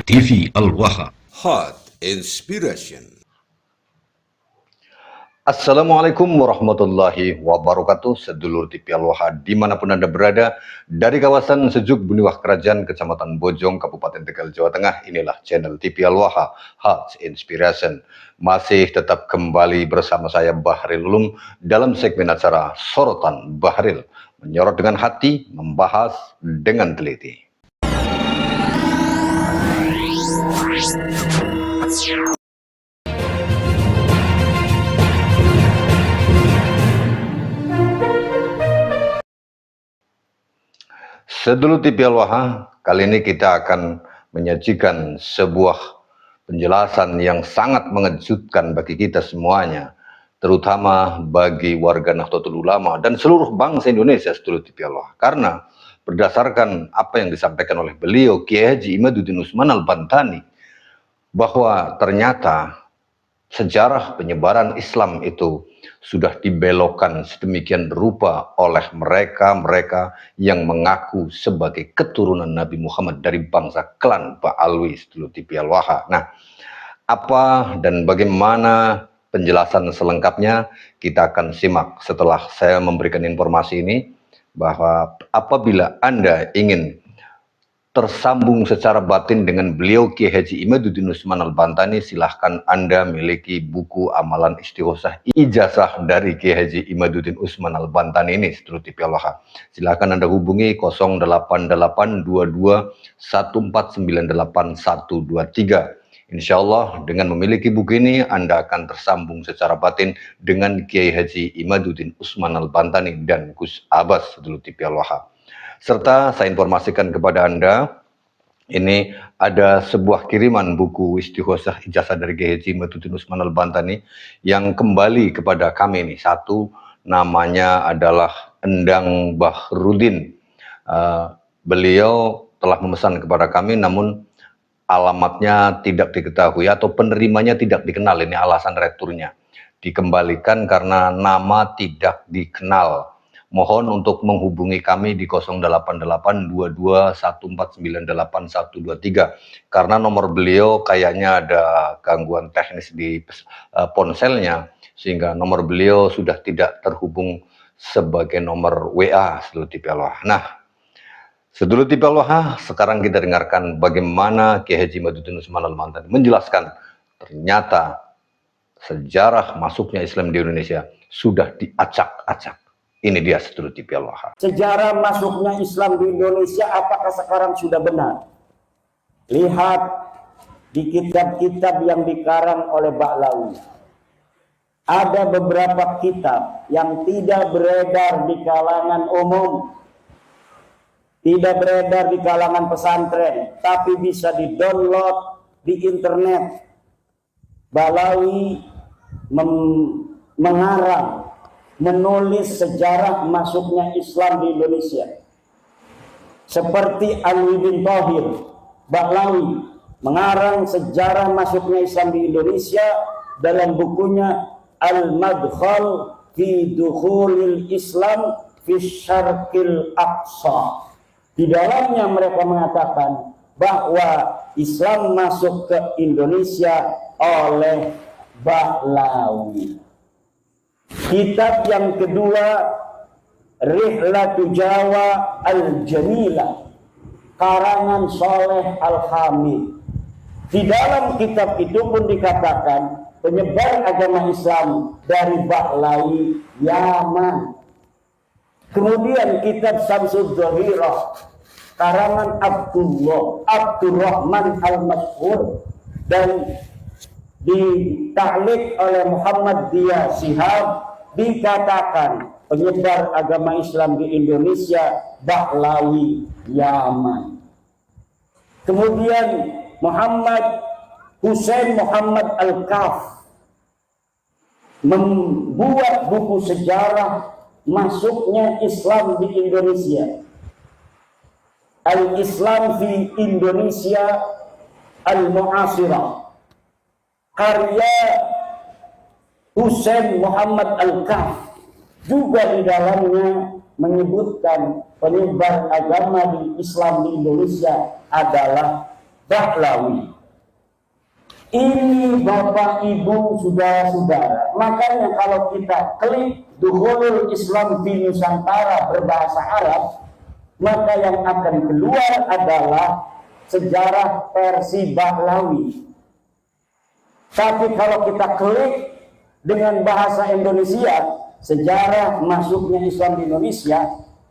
TV Al-Waha. Hot Inspiration. Assalamualaikum warahmatullahi wabarakatuh. Sedulur TV Al-Waha dimanapun Anda berada, dari kawasan Sejuk Buniwah Kerajaan, Kecamatan Bojong, Kabupaten Tegal, Jawa Tengah, inilah channel TV Al-Waha Hot Inspiration. Masih tetap kembali bersama saya Bahril Ulum dalam segmen acara Sorotan Bahril, menyorot dengan hati, membahas dengan teliti. Sedulur TV Al-Waha, kali ini kita akan menyajikan sebuah penjelasan yang sangat mengejutkan bagi kita semuanya, terutama bagi warga Nahdlatul Ulama dan seluruh bangsa Indonesia, sedulur TV Al-Waha. Karena berdasarkan apa yang disampaikan oleh beliau, Kiai Haji Imaduddin Usman Al-Bantani, bahwa ternyata sejarah penyebaran Islam itu sudah dibelokkan sedemikian rupa oleh mereka yang mengaku sebagai keturunan Nabi Muhammad dari bangsa klan Ba'alwi, sedulur TV Al-Waha. Nah, apa dan bagaimana penjelasan selengkapnya kita akan simak setelah saya memberikan informasi ini, bahwa apabila Anda ingin tersambung secara batin dengan beliau Kiai Haji Imaduddin Usman Al-Bantani, silahkan Anda miliki buku amalan istighosah ijazah dari Kiai Haji Imaduddin Usman Al-Bantani ini, sedulur TV Al-Waha. Silahkan Anda hubungi 088221498123. Insya Allah dengan memiliki buku ini Anda akan tersambung secara batin dengan Kiai Haji Imaduddin Usman Al-Bantani dan Gus Abbas, sedulur TV Al-Waha. Serta saya informasikan kepada Anda, ini ada sebuah kiriman buku istighosah ijazah dari Kiai Haji Imaduddin Usman Al-Bantani yang kembali kepada kami ini. Satu, namanya adalah Endang Bahrudin. Beliau telah memesan kepada kami, namun alamatnya tidak diketahui atau penerimanya tidak dikenal. Ini alasan returnya. Dikembalikan karena nama tidak dikenal. Mohon untuk menghubungi kami di 082214981123 karena nomor beliau kayaknya ada gangguan teknis di ponselnya, sehingga nomor beliau sudah tidak terhubung sebagai nomor WA, sedulur TV Al-Waha. Nah, sedulur TV Al-Waha, sekarang kita dengarkan bagaimana Kiai Haji Imaduddin Usman Al-Bantani menjelaskan ternyata sejarah masuknya Islam di Indonesia sudah diacak-acak. Ini dia, sedulur TV Al-Waha. Sejarah masuknya Islam di Indonesia apakah sekarang sudah benar? Lihat di kitab-kitab yang dikarang oleh Ba'lawi. Ada beberapa kitab yang tidak beredar di kalangan umum, tidak beredar di kalangan pesantren, tapi bisa di-download di internet. Ba'lawi mengarang, menulis sejarah masuknya Islam di Indonesia. Seperti Alwi bin Thahir, Ba'lawi mengarang sejarah masuknya Islam di Indonesia dalam bukunya Al-Madkhal fi Dukhulil Islam fi Syarqil Aqsa. Di dalamnya mereka mengatakan bahwa Islam masuk ke Indonesia oleh Ba'lawi. Kitab yang kedua, Rihlatu Jawa Al-Jamilah, karangan Soleh Al-Hamid. Di dalam kitab itu pun dikatakan penyebar agama Islam dari Ba'lawi, Yaman. Kemudian kitab Samsud Dhahirah, karangan Abdurrahman Al-Mashhur, dan dita'liq oleh Muhammad Dia Shihab, dikatakan penyebar agama Islam di Indonesia Ba'lawi, Yaman. Kemudian Muhammad Hussein Muhammad Al-Kaf membuat buku sejarah masuknya Islam di Indonesia, Al-Islam fi Indonesia Al-Mu'asirah, karya Hussein Muhammad Al-Kaf. Juga di dalamnya menyebutkan penyebar agama di Islam di Indonesia adalah Bahlawi. Ini Bapak Ibu saudara-saudara, makanya kalau kita klik Dukhulul Islam di Nusantara berbahasa Arab, maka yang akan keluar adalah sejarah versi Bahlawi. Tapi kalau kita klik dengan bahasa Indonesia, sejarah masuknya Islam di Indonesia,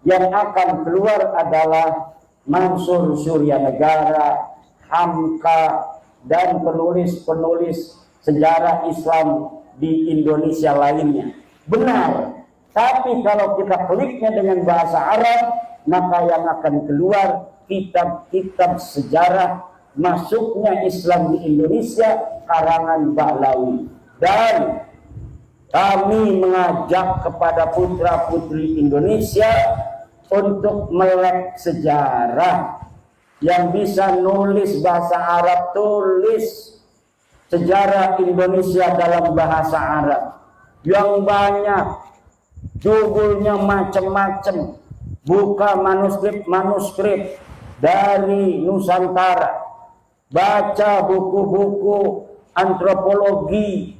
yang akan keluar adalah Mansur Suryanegara, Hamka, dan penulis-penulis sejarah Islam di Indonesia lainnya. Benar, tapi kalau kita kliknya dengan bahasa Arab, maka yang akan keluar kitab-kitab sejarah masuknya Islam di Indonesia karangan Bahlawi. Dan kami mengajak kepada putra-putri Indonesia untuk melek sejarah. Yang bisa nulis bahasa Arab, tulis sejarah Indonesia dalam bahasa Arab. Yang banyak, judulnya macam-macam. Buka manuskrip dari Nusantara. Baca buku-buku antropologi,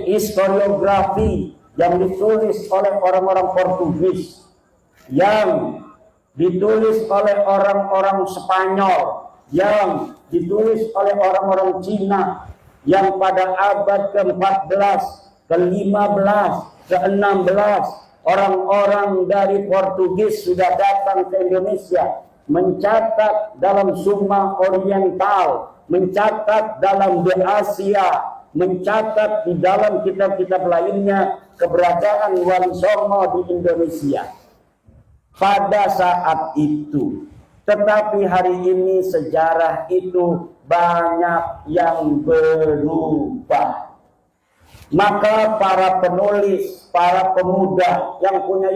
historiografi yang ditulis oleh orang-orang Portugis, yang ditulis oleh orang-orang Spanyol, yang ditulis oleh orang-orang Cina, yang pada abad ke-14, ke-15, ke-16 orang-orang dari Portugis sudah datang ke Indonesia, mencatat dalam Summa Oriental, mencatat dalam The Asia, mencatat di dalam kitab-kitab lainnya keberadaan Wali Songo di Indonesia pada saat itu. Tetapi hari ini sejarah itu banyak yang berubah. Maka para penulis, para pemuda yang punya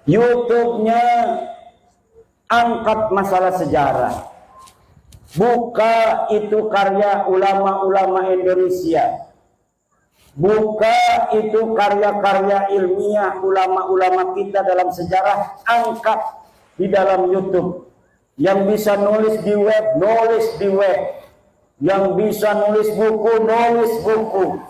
YouTube-nya angkat masalah sejarah. Buka itu karya ulama-ulama Indonesia. Buka itu karya-karya ilmiah ulama-ulama kita dalam sejarah, angkat di dalam YouTube. Yang bisa nulis di web, nulis di web. Yang bisa nulis buku, nulis buku.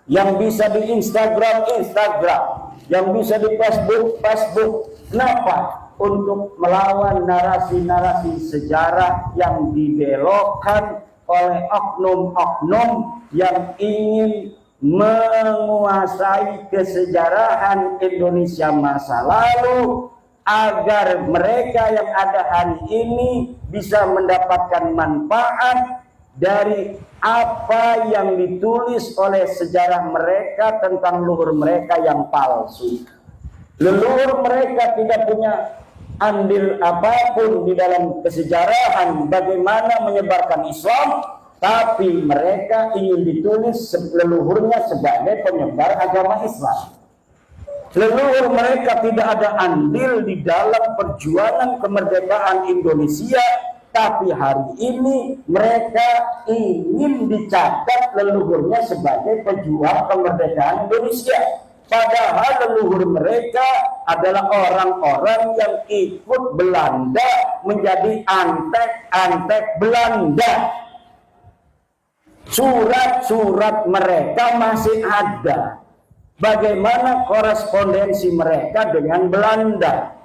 Yang bisa di Instagram, Instagram. Yang bisa di Facebook, Facebook. Kenapa? Untuk melawan narasi-narasi sejarah yang dibelokkan oleh oknum-oknum yang ingin menguasai kesejarahan Indonesia masa lalu, agar mereka yang ada hari ini bisa mendapatkan manfaat dari apa yang ditulis oleh sejarah mereka tentang leluhur mereka yang palsu. Leluhur mereka tidak punya andil apapun di dalam kesejarahan bagaimana menyebarkan Islam, tapi mereka ingin ditulis leluhurnya sebagai penyebar agama Islam. Leluhur mereka tidak ada andil di dalam perjuangan kemerdekaan Indonesia, tapi hari ini mereka ingin dicatat leluhurnya sebagai pejuang kemerdekaan Indonesia. Padahal leluhur mereka adalah orang-orang yang ikut Belanda menjadi antek-antek Belanda. Surat-surat mereka masih ada. Bagaimana korespondensi mereka dengan Belanda?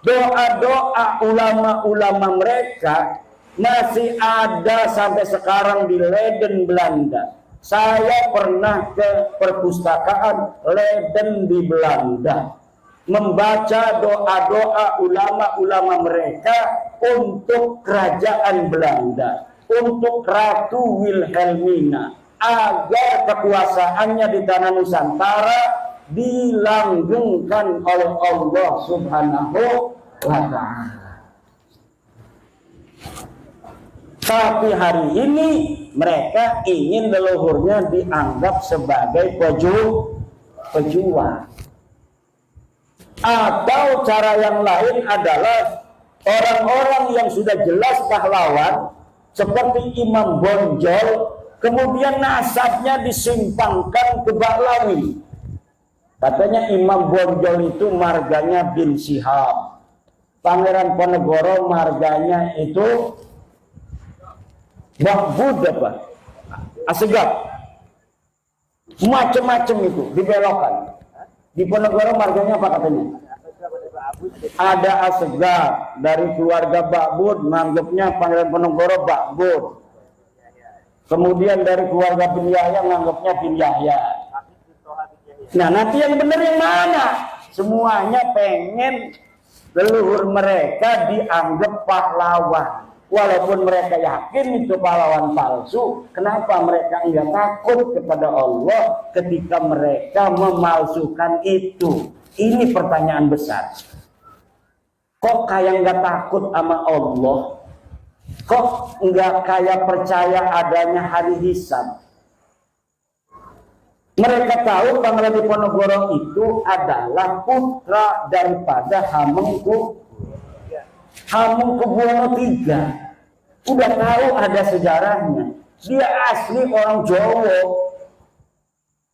Doa-doa ulama-ulama mereka masih ada sampai sekarang di Leiden, Belanda. Saya pernah ke perpustakaan Leiden di Belanda, membaca doa-doa ulama-ulama mereka untuk kerajaan Belanda, untuk Ratu Wilhelmina, agar kekuasaannya di tanah Nusantara dilanggengkan oleh Allah Subhanahu wa Ta'ala. Tapi hari ini mereka ingin leluhurnya dianggap sebagai pejuang. Atau cara yang lain adalah orang-orang yang sudah jelas pahlawan seperti Imam Bonjol, kemudian nasabnya disimpangkan ke Bahlawi. Katanya Imam Bonjol itu marganya bin Syihab. Pangeran Ponegoro marganya itu Mahfud apa? Asegaf. Macam-macam itu dibelokkan. Di Ponegoro marganya apa katanya? Ada Asegaf dari keluarga Bakbud, menganggapnya Pangeran Ponegoro Bakbud. Kemudian dari keluarga bin Yahya menganggapnya bin Yahya. Nah, nanti yang benar yang mana? Semuanya pengen leluhur mereka dianggap pahlawan. Walaupun mereka yakin itu pahlawan palsu, kenapa mereka enggak takut kepada Allah ketika mereka memalsukan itu? Ini pertanyaan besar. Kok kayak enggak takut sama Allah? Kok enggak kayak percaya adanya hari hisab? Mereka tahu Pangeran Diponegoro itu adalah putra daripada Hamengkubuwono III. Udah tahu ada sejarahnya. Dia asli orang Jawa.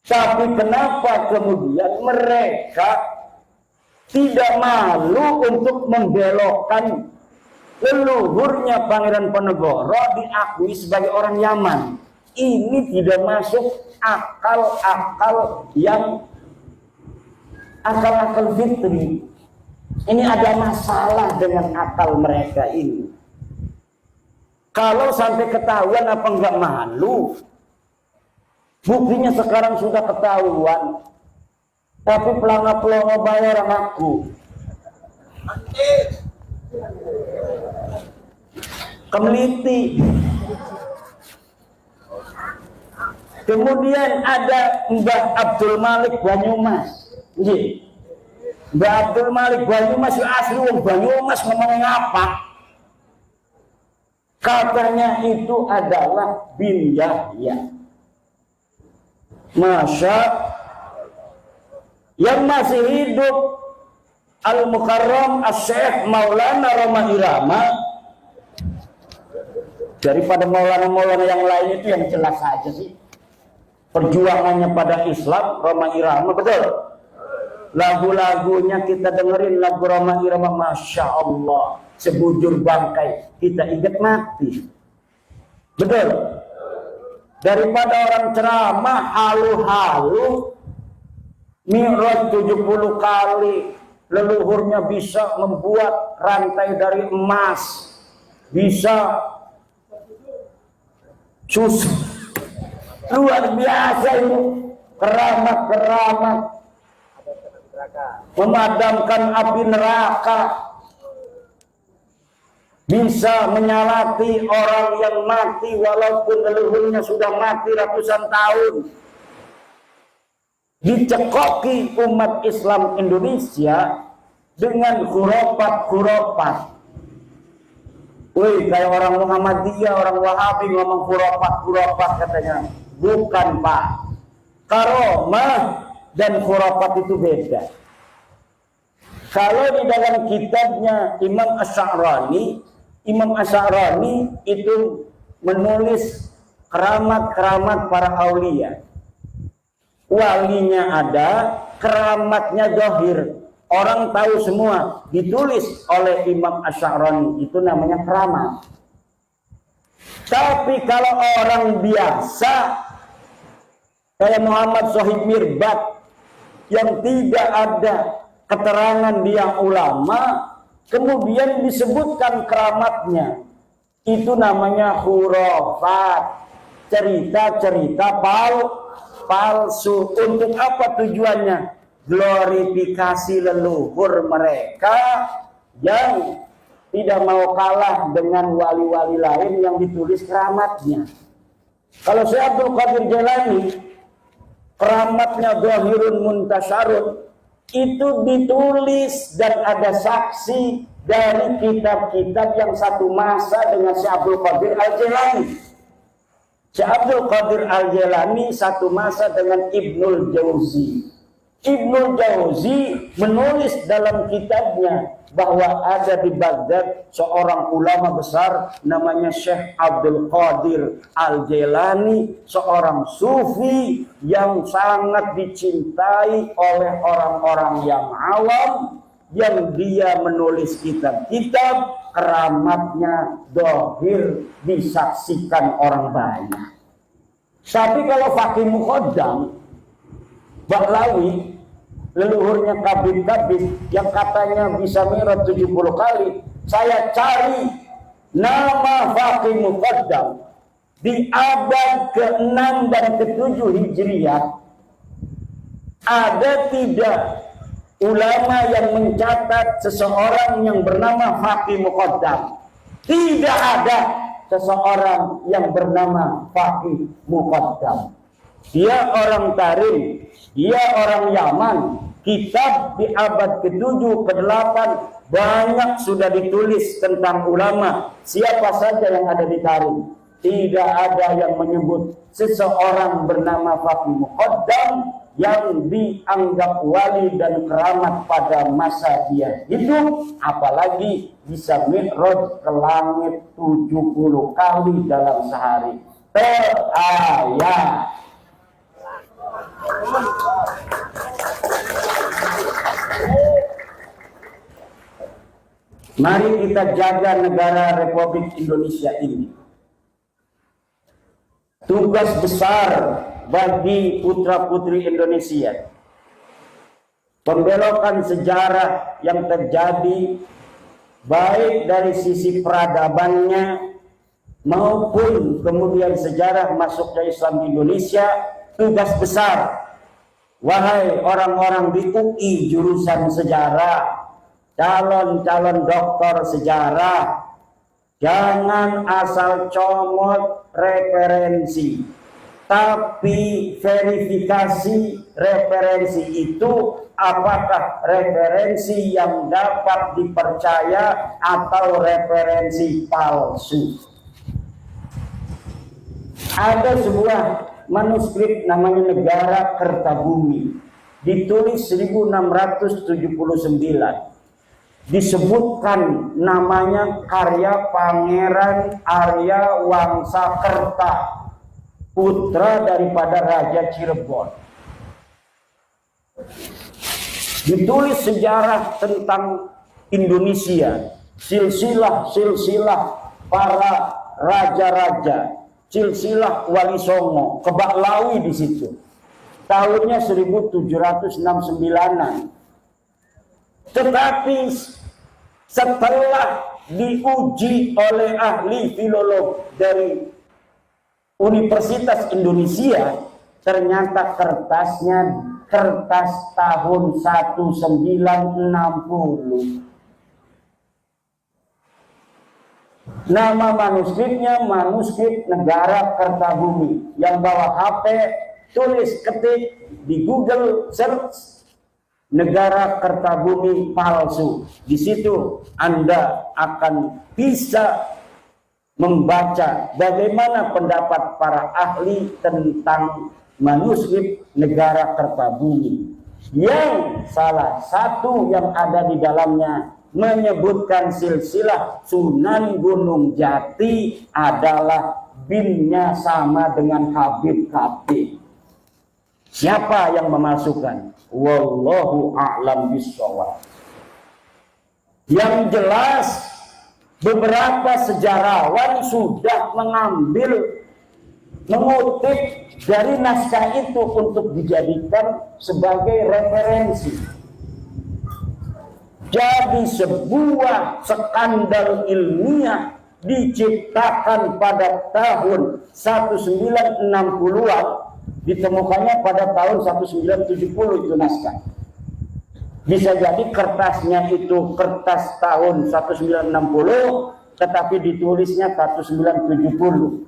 Tapi kenapa kemudian mereka tidak malu untuk membelokkan leluhurnya Pangeran Ponegoro diakui sebagai orang Yaman? Ini tidak masuk akal-akal yang akal-akal fitri. Ini ada masalah dengan akal mereka ini. Kalau sampai ketahuan apa enggak malu? Buktinya sekarang sudah ketahuan. Tapi pelangga-pelongo bayar aku. Kemeliti. Kemudian ada Mbah Abdul Malik Banyumas. Mbah Abdul Malik Banyumas asli wong Banyumas ngomong apa? Katanya itu adalah bin Yahya. Masya yang masih hidup Al-Mukarram Asy-Syaikh Maulana Roma Irama. Daripada Maulana-Maulana yang lain itu yang jelas saja sih. Perjuangannya pada Islam, Roma Irama, betul. Lagu-lagunya kita dengerin, lagu Roma Irama, Masya Allah, sebujur bangkai, kita ingat mati. Betul. Daripada orang ceramah halu-halu, Mi'raj 70 kali, leluhurnya bisa membuat rantai dari emas, bisa susah. Luar biasa itu keramat-keramat memadamkan api neraka, bisa menyalati orang yang mati walaupun leluhurnya sudah mati ratusan tahun. Dicekoki umat Islam Indonesia dengan khurafat-khurafat. Wih, kayak orang Muhammadiyah, orang Wahabi ngomong khurafat-khurafat katanya. Bukan, Pak. Karomah dan khurafat itu beda. Kalau di dalam kitabnya Imam Asy'arani itu menulis keramat-keramat para aulia. Walinya ada, keramatnya zahir. Orang tahu semua, ditulis oleh Imam Asy'arani, itu namanya keramat. Tapi kalau orang biasa kayak Muhammad Sohib Mirbat yang tidak ada keterangan dia ulama, kemudian disebutkan keramatnya, itu namanya khurafat, cerita-cerita palsu. Untuk apa tujuannya? Glorifikasi leluhur mereka yang tidak mau kalah dengan wali-wali lain yang ditulis keramatnya. Kalau Syekh Abdul Qadir Jailani, keramatnya zahirun muntasyarun, itu ditulis dan ada saksi dari kitab-kitab yang satu masa dengan Syekh Abdul Qadir Al-Jailani. Syekh Abdul Qadir Al-Jailani satu masa dengan Ibnul Jauzi. Ibnu Jauzi menulis dalam kitabnya bahwa ada di Baghdad seorang ulama besar namanya Syekh Abdul Qadir Al-Jailani, seorang sufi yang sangat dicintai oleh orang-orang yang awam, yang dia menulis kitab-kitab keramatnya dohir disaksikan orang banyak. Tapi kalau Faqih Muqaddam Ba'lawi, leluhurnya Kabid-Kabid yang katanya bisa mi'raj 70 kali, saya cari nama Faqih Muqaddam di abad ke-6 dan ke-7 Hijriah, ada tidak ulama yang mencatat seseorang yang bernama Faqih Muqaddam? Tidak ada seseorang yang bernama Faqih Muqaddam. Dia orang Tarim, dia orang Yaman. Kitab di abad ke-7, ke-8 banyak sudah ditulis tentang ulama. Siapa saja yang ada di Tarim. Tidak ada yang menyebut seseorang bernama Faqih Muqaddam yang dianggap wali dan keramat pada masa dia hidup, apalagi bisa mi'raj ke langit 70 kali dalam sehari. Terayat. Mari kita jaga negara Republik Indonesia ini. Tugas besar bagi putra-putri Indonesia. Pembelokan sejarah yang terjadi baik dari sisi peradabannya maupun kemudian sejarah masuknya Islam di Indonesia, tugas besar. Wahai orang-orang di UI jurusan sejarah, calon-calon doktor sejarah, jangan asal comot referensi, tapi verifikasi referensi itu apakah referensi yang dapat dipercaya atau referensi palsu. Ada sebuah manuskrip namanya Negara Kertabumi, ditulis 1679. Disebutkan namanya karya Pangeran Arya Wangsakerta, putra daripada Raja Cirebon. Ditulis sejarah tentang Indonesia, silsilah para raja-raja, silsilah Wali Songo, Keba'lawi di situ. Tahunnya 1769-an. Tetapi setelah diuji oleh ahli filolog dari Universitas Indonesia, ternyata kertasnya kertas tahun 1960. Nama manuskripnya manuskrip Negara Kertabumi. Yang bawa HP, tulis, ketik di Google search Negara Kertabumi palsu. Di situ Anda akan bisa membaca bagaimana pendapat para ahli tentang manuskrip Negara Kertabumi, yang salah satu yang ada di dalamnya menyebutkan silsilah Sunan Gunung Jati adalah binnya sama dengan Habib. Siapa yang memasukkan? Wallahu a'lam bishawab. Yang jelas beberapa sejarawan sudah mengutip dari naskah itu untuk dijadikan sebagai referensi. Jadi sebuah skandal ilmiah diciptakan pada tahun 1960-an, ditemukannya pada tahun 1970 itu naskah. Bisa jadi kertasnya itu kertas tahun 1960, tetapi ditulisnya 1970.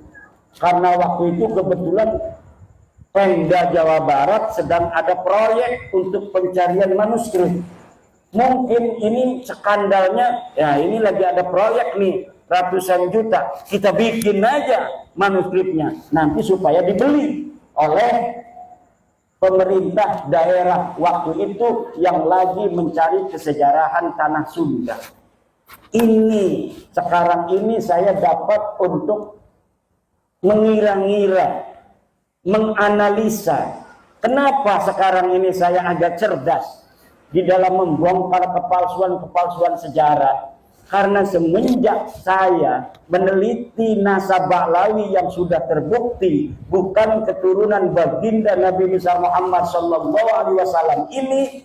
Karena waktu itu kebetulan Pemda Jawa Barat sedang ada proyek untuk pencarian manuskrip. Mungkin ini skandalnya, ya ini lagi ada proyek nih, ratusan juta. Kita bikin aja manuskripnya, nanti supaya dibeli oleh pemerintah daerah waktu itu yang lagi mencari kesejarahan tanah Sunda. Ini sekarang ini saya dapat untuk mengira-ngira, menganalisa kenapa sekarang ini saya agak cerdas di dalam membongkar kepalsuan-kepalsuan sejarah. Karena semenjak saya meneliti nasab Ba'lawi yang sudah terbukti bukan keturunan baginda Nabi besar Muhammad SAW ini,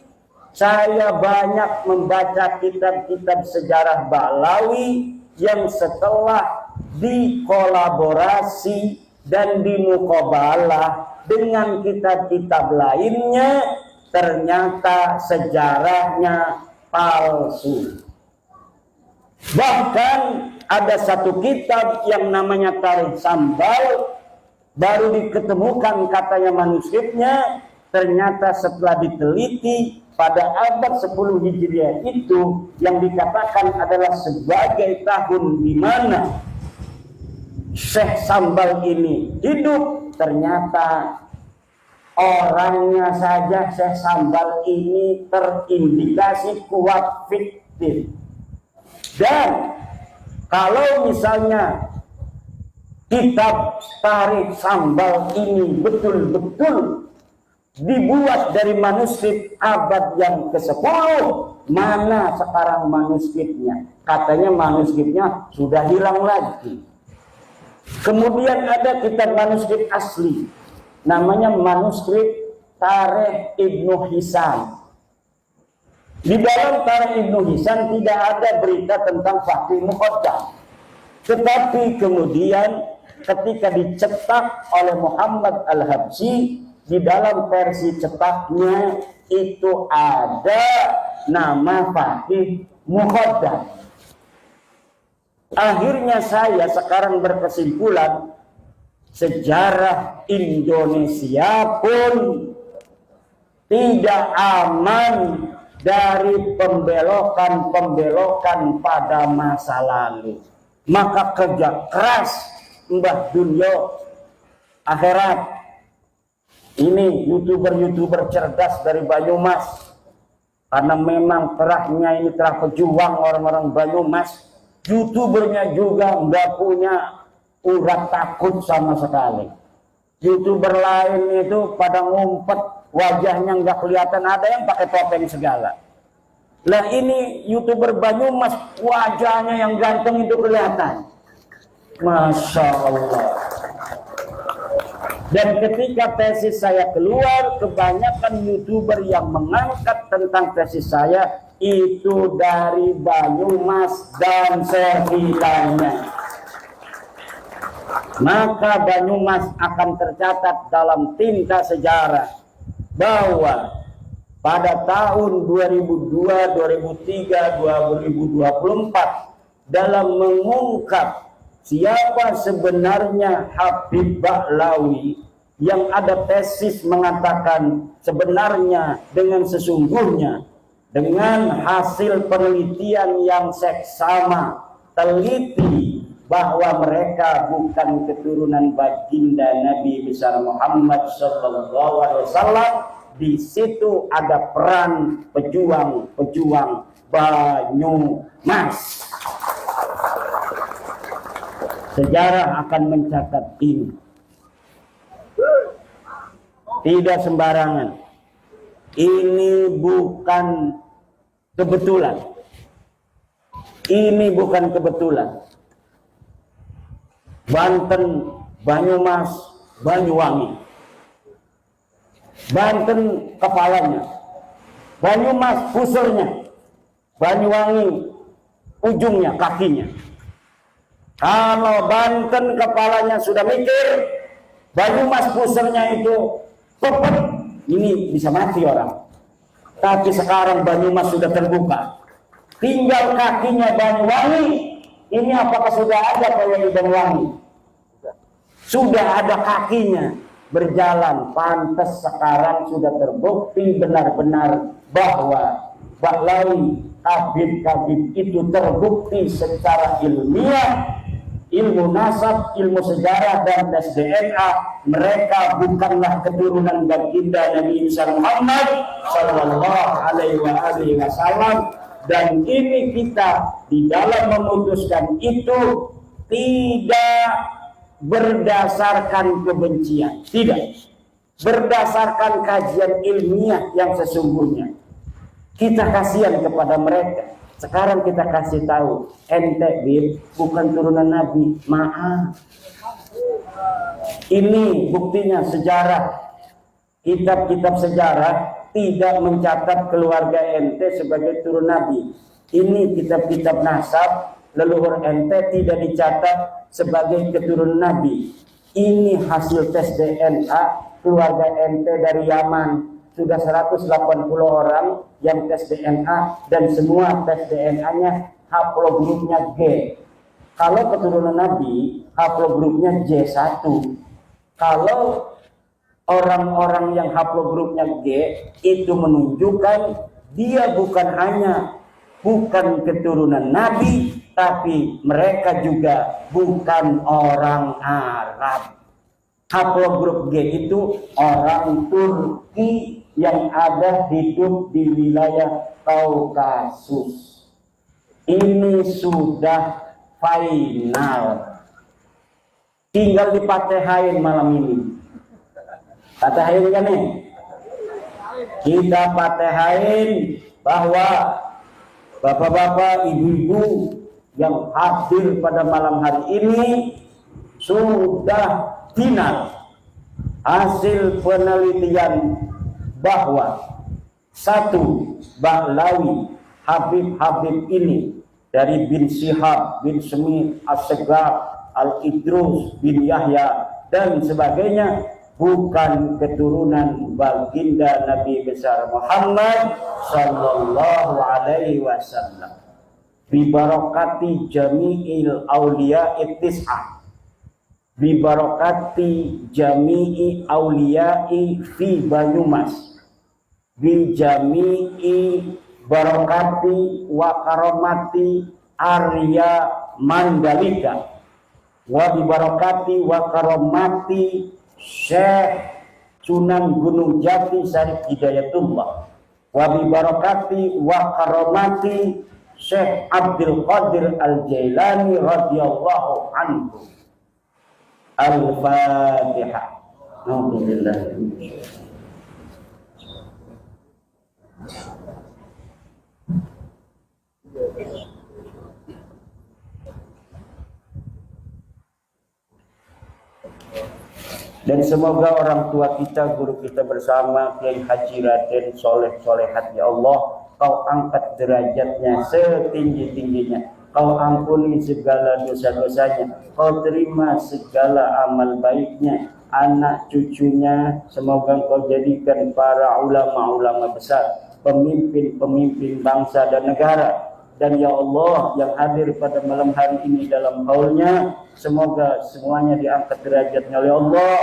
saya banyak membaca kitab-kitab sejarah Ba'lawi yang setelah dikolaborasi dan dimuqabalah dengan kitab-kitab lainnya, ternyata sejarahnya palsu. Bahkan ada satu kitab yang namanya Tarikh Sambal, baru diketemukan katanya manuskripnya, ternyata setelah diteliti pada abad 10 Hijriah itu yang dikatakan adalah sebagai tahun di mana Syekh Sambal ini hidup, ternyata orangnya saja Syekh Sambal ini terindikasi kuat fiktif. Dan kalau misalnya kitab Tarikh Sambal ini betul-betul dibuat dari manuskrip abad yang ke-10, mana sekarang manuskripnya? Katanya manuskripnya sudah hilang lagi. Kemudian ada kitab manuskrip asli, namanya manuskrip Tarikh Ibnu Hisam. Di dalam Tarikh Ibnu Hisam tidak ada berita tentang Fakih Muqaddam. Tetapi kemudian ketika dicetak oleh Muhammad Al-Habsyi, di dalam versi cetaknya itu ada nama Fakih Muqaddam. Akhirnya saya sekarang berkesimpulan, sejarah Indonesia pun tidak aman dari pembelokan-pembelokan pada masa lalu. Maka kerja keras Mbah Dunyo akhirat. Ini youtuber-youtuber cerdas dari Banyumas. Karena memang kerahnya ini kerah pejuang orang-orang Banyumas. Youtubernya juga nggak punya urat takut sama sekali. Youtuber lain itu pada ngumpet, wajahnya nggak kelihatan, ada yang pakai topeng segala. Lah ini youtuber Banyumas, wajahnya yang ganteng itu kelihatan. Masya Allah. Dan ketika tesis saya keluar, kebanyakan youtuber yang mengangkat tentang tesis saya itu dari Banyumas dan sekitarnya. Maka Banyumas akan tercatat dalam tinta sejarah bahwa pada tahun 2002, 2003, 2024 dalam mengungkap siapa sebenarnya Habib Ba'lawi, yang ada tesis mengatakan sebenarnya dengan sesungguhnya dengan hasil penelitian yang seksama teliti bahwa mereka bukan keturunan baginda Nabi besar Muhammad SAW. Di situ ada peran pejuang-pejuang Banyumas. Sejarah akan mencatat ini. Tidak sembarangan. Ini bukan kebetulan. Ini bukan kebetulan. Banten, Banyumas, Banyuwangi. Banten kepalanya, Banyumas pusernya, Banyuwangi ujungnya, kakinya. Kalau Banten kepalanya sudah mikir, Banyumas pusernya itu pepet, ini bisa mati orang. Tapi sekarang Banyumas sudah terbuka, tinggal kakinya Banyuwangi. Ini apakah sudah ada Pak Banyuwangi? Sudah ada kakinya berjalan. Pantas sekarang sudah terbukti benar-benar bahwa Ba'lawi, Habib itu terbukti secara ilmiah ilmu nasab, ilmu sejarah dan tes DNA, mereka bukanlah keturunan baginda Nabi Muhammad sallallahu alaihi wasallam. Dan ini kita di dalam memutuskan itu tidak berdasarkan kebencian, tidak berdasarkan kajian ilmiah yang sesungguhnya. Kita kasihan kepada mereka. Sekarang kita kasih tahu, ente Bin bukan turunan Nabi, maaf. Ini buktinya sejarah. Kitab-kitab sejarah tidak mencatat keluarga ente sebagai turun Nabi. Ini kitab-kitab nasab, leluhur ente tidak dicatat sebagai keturunan Nabi. Ini hasil tes DNA keluarga ente dari Yaman. Sudah 180 orang yang tes DNA dan semua tes DNA-nya haplogrupnya G. Kalau keturunan Nabi, haplogrupnya J1. Kalau orang-orang yang haplogrupnya G itu menunjukkan dia bukan keturunan Nabi, tapi mereka juga bukan orang Arab. Haplogrup G itu orang Turki yang ada hidup di wilayah Kaukasus. Ini sudah final. Tinggal dipatehain malam ini. Patehain kan nih? Kita patehain bahwa bapak-bapak, ibu-ibu yang hadir pada malam hari ini sudah final hasil penelitian bahwa satu Ba'lawi Habib ini dari bin Syihab, bin Semih, As-Segaf, Al-Idrus, bin Yahya dan sebagainya bukan keturunan baginda Nabi besar Muhammad sallallahu alaihi wasallam. Bi barakati jami'il auliya ittis'ah, bi barakati jami'i auliya'i fi Banyumas, bi jami'i barakati wa karamati Arya Mandalika, wa bi barakati wa karamati Syekh Sunan Gunung Jati Syarif Hidayatullah, wa bi barakati wa karamati Syekh Abdul Qadir Al-Jailani radhiyallahu anhu. Al-Fatihah. Alhamdulillah. Dan semoga orang tua kita, guru kita bersama, Kiai Haji Raden Soleh Solehat, ya Allah, Kau angkat derajatnya setinggi-tingginya, Kau ampuni segala dosa-dosanya, Kau terima segala amal baiknya, anak cucunya semoga Kau jadikan para ulama-ulama besar, pemimpin-pemimpin bangsa dan negara. Dan ya Allah, yang hadir pada malam hari ini dalam haulnya, semoga semuanya diangkat derajatnya oleh Allah,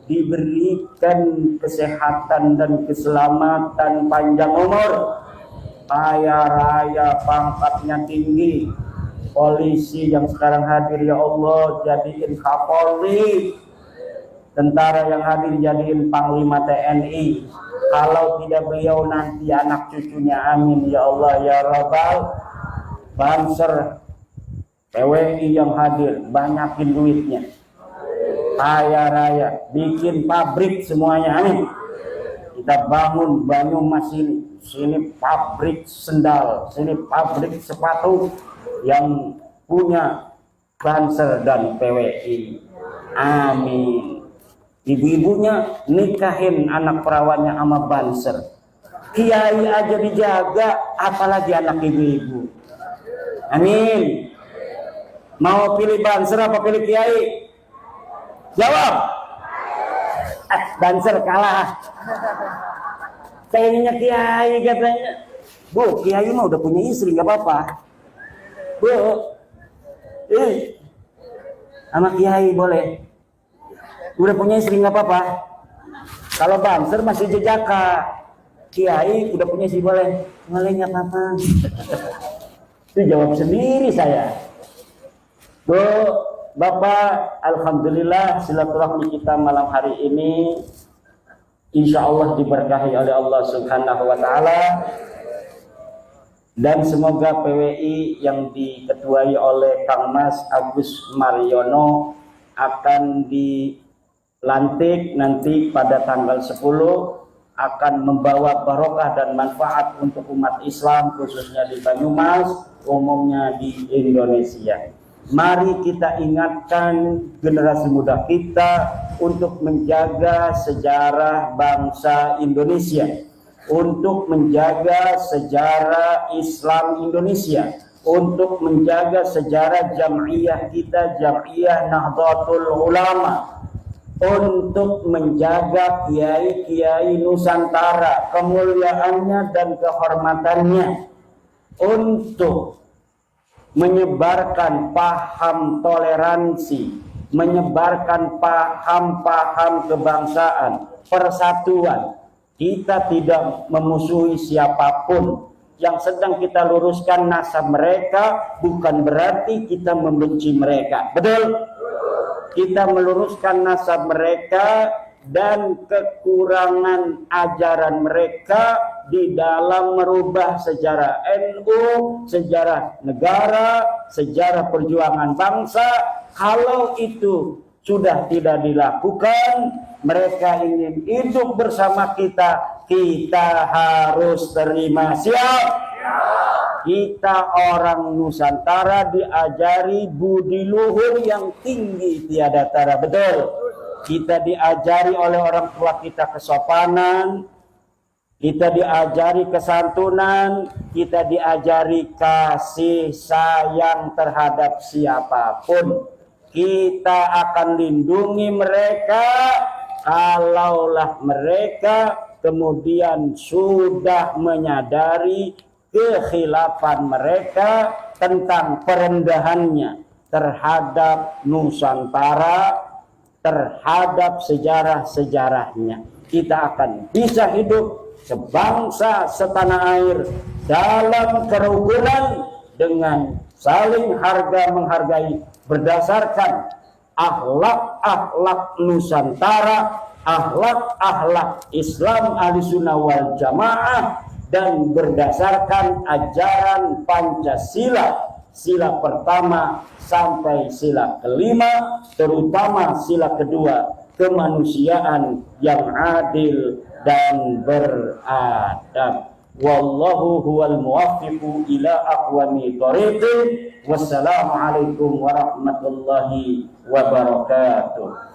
diberikan kesehatan dan keselamatan, panjang umur, kaya raya, pangkatnya tinggi. Polisi yang sekarang hadir ya Allah jadiin Kapolri, tentara yang hadir jadiin Panglima TNI. Kalau tidak beliau nanti anak cucunya, amin ya Allah ya Rabbal. Banser PWI yang hadir banyakin duitnya, kaya raya, bikin pabrik semuanya, amin. Kita bangun Banyumas sini pabrik sendal, sini pabrik sepatu yang punya Banser dan PWI, amin. Ibu-ibunya nikahin anak perawannya sama Banser. Kiai aja dijaga, apalagi anak ibu-ibu. Amin. Mau pilih Banser apa pilih Kiai? Jawab. Banser kalah. Kayaknya Kiai katanya. Bu, Kiai mah udah punya istri, nggak apa-apa. Bu, sama Kiai boleh. Udah punya istri nggak apa-apa. Kalau Banser masih jejaka, Kiai udah punya istri boleh nggak apa-apa. Itu jawab sendiri saya. Bu, Bapak, alhamdulillah silaturahmi kita malam hari ini insya Allah diberkahi oleh Allah Subhanahu wa Ta'ala, dan semoga PWI yang diketuai oleh Kang Mas Agus Mariono akan dilantik nanti pada tanggal 10 akan membawa barokah dan manfaat untuk umat Islam khususnya di Banyumas, umumnya di Indonesia. Mari kita ingatkan generasi muda kita untuk menjaga sejarah bangsa Indonesia, untuk menjaga sejarah Islam Indonesia, untuk menjaga sejarah jam'iyah kita, Jam'iyah Nahdlatul Ulama, untuk menjaga kiai-kiai Nusantara, kemuliaannya dan kehormatannya, untuk menyebarkan paham toleransi, menyebarkan paham-paham kebangsaan, persatuan. Kita tidak memusuhi siapapun. Yang sedang kita luruskan nasab mereka bukan berarti kita membenci mereka. Betul? Kita meluruskan nasab mereka dan kekurangan ajaran mereka di dalam merubah sejarah NU, sejarah negara, sejarah perjuangan bangsa. Kalau itu sudah tidak dilakukan, mereka ingin hidup bersama kita, kita harus terima. Siap? Kita orang Nusantara diajari budi luhur yang tinggi tiada tara. Betul? Kita diajari oleh orang tua kita kesopanan, kita diajari kesantunan, kita diajari kasih sayang terhadap siapapun. Kita akan lindungi mereka kalaulah mereka kemudian sudah menyadari kekhilafan mereka tentang perendahannya terhadap Nusantara, terhadap sejarah-sejarahnya. Kita akan bisa hidup sebangsa setanah air dalam kerukunan dengan saling harga menghargai berdasarkan akhlak-akhlak Nusantara, akhlak-akhlak Islam Ahlussunnah wal Jamaah, dan berdasarkan ajaran Pancasila, sila pertama sampai sila kelima, terutama sila kedua, kemanusiaan yang adil dan beradab. Wallahu huwal muwaffiqu ila aqwamit thoriqin. Wassalamualaikum warahmatullahi wabarakatuh.